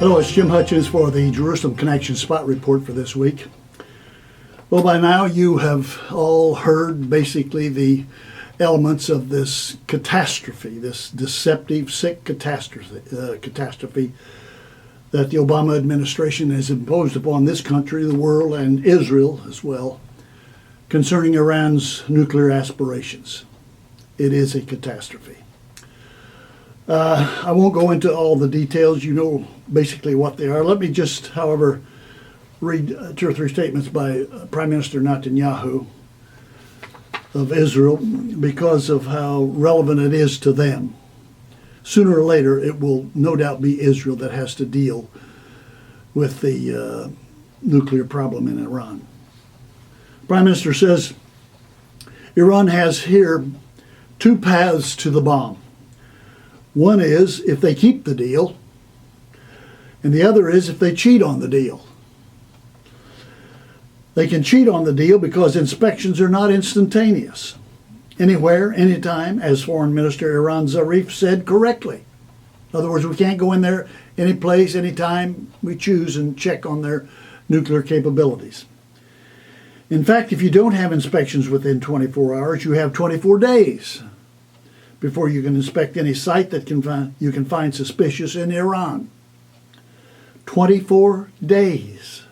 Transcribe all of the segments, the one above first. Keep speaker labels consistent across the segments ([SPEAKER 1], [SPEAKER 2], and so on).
[SPEAKER 1] Hello, it's Jim Hutchins for the Jerusalem Connection Spot Report for this week. Well, by now you have all heard basically the elements of this catastrophe, this deceptive, sick catastrophe that the Obama administration has imposed upon this country, the world, and Israel as well, concerning Iran's nuclear aspirations. It is a catastrophe. I won't go into all the details. You know basically what they are. Let me just, however, read two or three statements by Prime Minister Netanyahu of Israel because of how relevant it is to them. Sooner or later, it will no doubt be Israel that has to deal with the nuclear problem in Iran. Prime Minister says, Iran has here two paths to the bomb. One is if they keep the deal, and the other is if they cheat on the deal. They can cheat on the deal because inspections are not instantaneous. Anywhere, anytime, as Foreign Minister Iran Zarif said correctly. In other words, we can't go in there any place, anytime we choose and check on their nuclear capabilities. In fact, if you don't have inspections within 24 hours, you have 24 days before you can inspect any site that you can find suspicious in Iran. 24 days.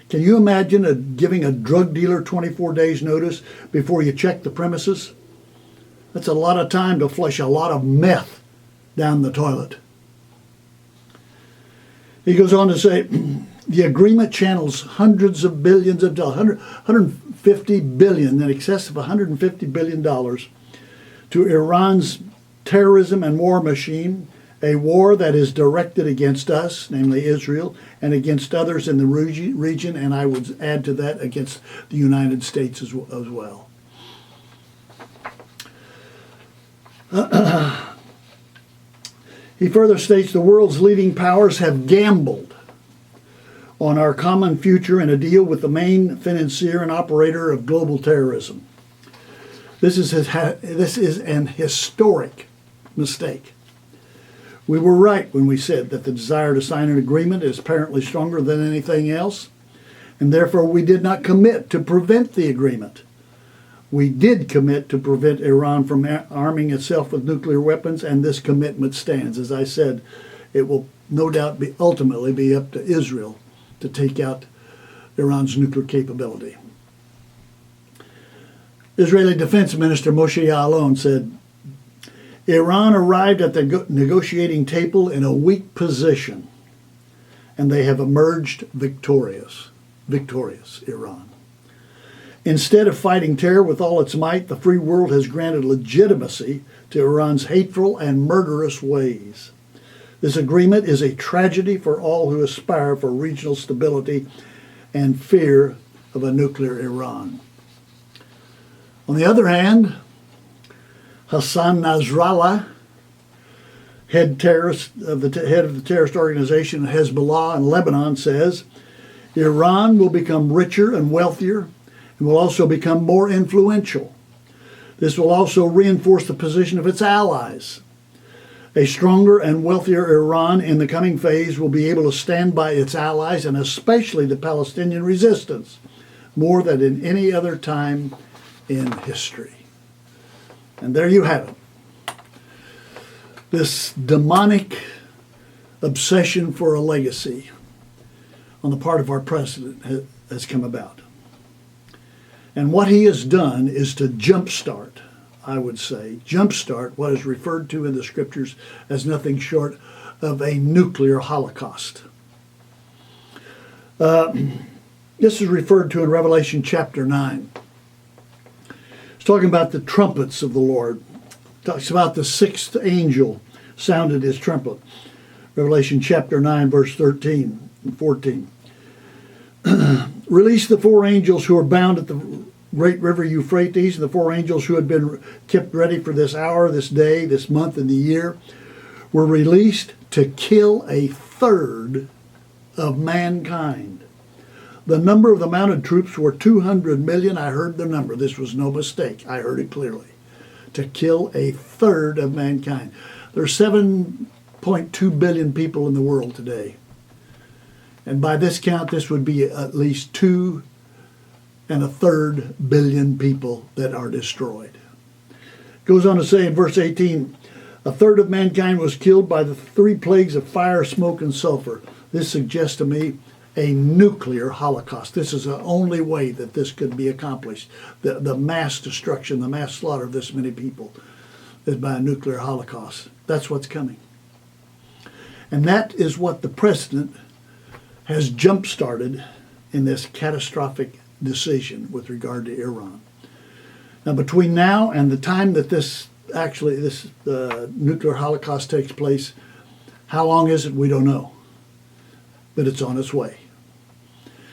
[SPEAKER 1] Can you imagine giving a drug dealer 24 days notice before you check the premises? That's a lot of time to flush a lot of meth down the toilet. He goes on to say, the agreement channels hundreds of billions of dollars, 150 billion, in excess of $150 billion, to Iran's terrorism and war machine, a war that is directed against us, namely Israel, and against others in the region, and I would add to that against the United States as well. He further states the world's leading powers have gambled on our common future in a deal with the main financier and operator of global terrorism. This is an historic mistake. We were right when we said that the desire to sign an agreement is apparently stronger than anything else, and therefore we did not commit to prevent the agreement. We did commit to prevent Iran from arming itself with nuclear weapons, and this commitment stands. As I said, it will no doubt ultimately be up to Israel to take out Iran's nuclear capability. Israeli Defense Minister Moshe Ya'alon said, Iran arrived at the negotiating table in a weak position, and they have emerged victorious, Iran. Instead of fighting terror with all its might, the free world has granted legitimacy to Iran's hateful and murderous ways. This agreement is a tragedy for all who aspire for regional stability and fear of a nuclear Iran. On the other hand, Hassan Nasrallah, head of the terrorist organization Hezbollah in Lebanon, says Iran will become richer and wealthier and will also become more influential. This will also reinforce the position of its allies. A stronger and wealthier Iran in the coming phase will be able to stand by its allies and especially the Palestinian resistance more than in any other time in history. And there you have it. This demonic obsession for a legacy on the part of our president has come about. And what he has done is to jumpstart, I would say, what is referred to in the scriptures as nothing short of a nuclear holocaust. This is referred to in Revelation chapter 9. It's talking about the trumpets of the Lord. It talks about the sixth angel sounded his trumpet. Revelation chapter 9, verse 13 and 14. Release the four angels who are bound at the great river Euphrates, and the four angels who had been kept ready for this hour, this day, this month, and the year, were released to kill a third of mankind. The number of the mounted troops were 200 million. I heard the number. This was no mistake. I heard it clearly. To kill a third of mankind. There are 7 1.2 billion people in the world today. And by this count, this would be at least 2 1/3 billion people that are destroyed. Goes on to say in verse 18, 1/3 of mankind was killed by the 3 plagues of fire, smoke, and sulfur. This suggests to me a nuclear holocaust. This is the only way that this could be accomplished. The mass destruction, the mass slaughter of this many people is by a nuclear holocaust. That's what's coming. And that is what the president has jump-started in this catastrophic decision with regard to Iran. Now, between now and the time that this nuclear holocaust takes place, how long is it? We don't know. But it's on its way.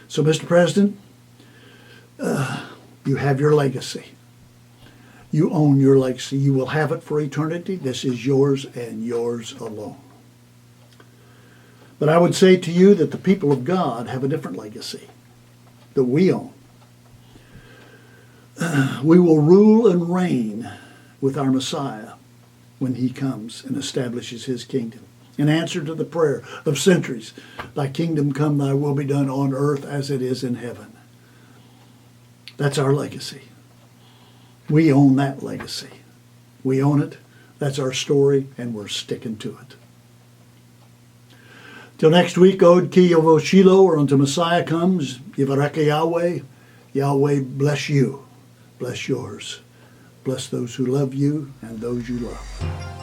[SPEAKER 1] So, Mr. President, you have your legacy. You own your legacy. You will have it for eternity. This is yours and yours alone. But I would say to you that the people of God have a different legacy that we own. We will rule and reign with our Messiah when he comes and establishes his kingdom. In answer to the prayer of centuries, thy kingdom come, thy will be done on earth as it is in heaven. That's our legacy. We own that legacy. We own it. That's our story, and we're sticking to it. Till next week, Od Ki Yovo Shiloh, or until Messiah comes, Yivareka Yahweh. Yahweh bless you. Bless yours. Bless those who love you and those you love.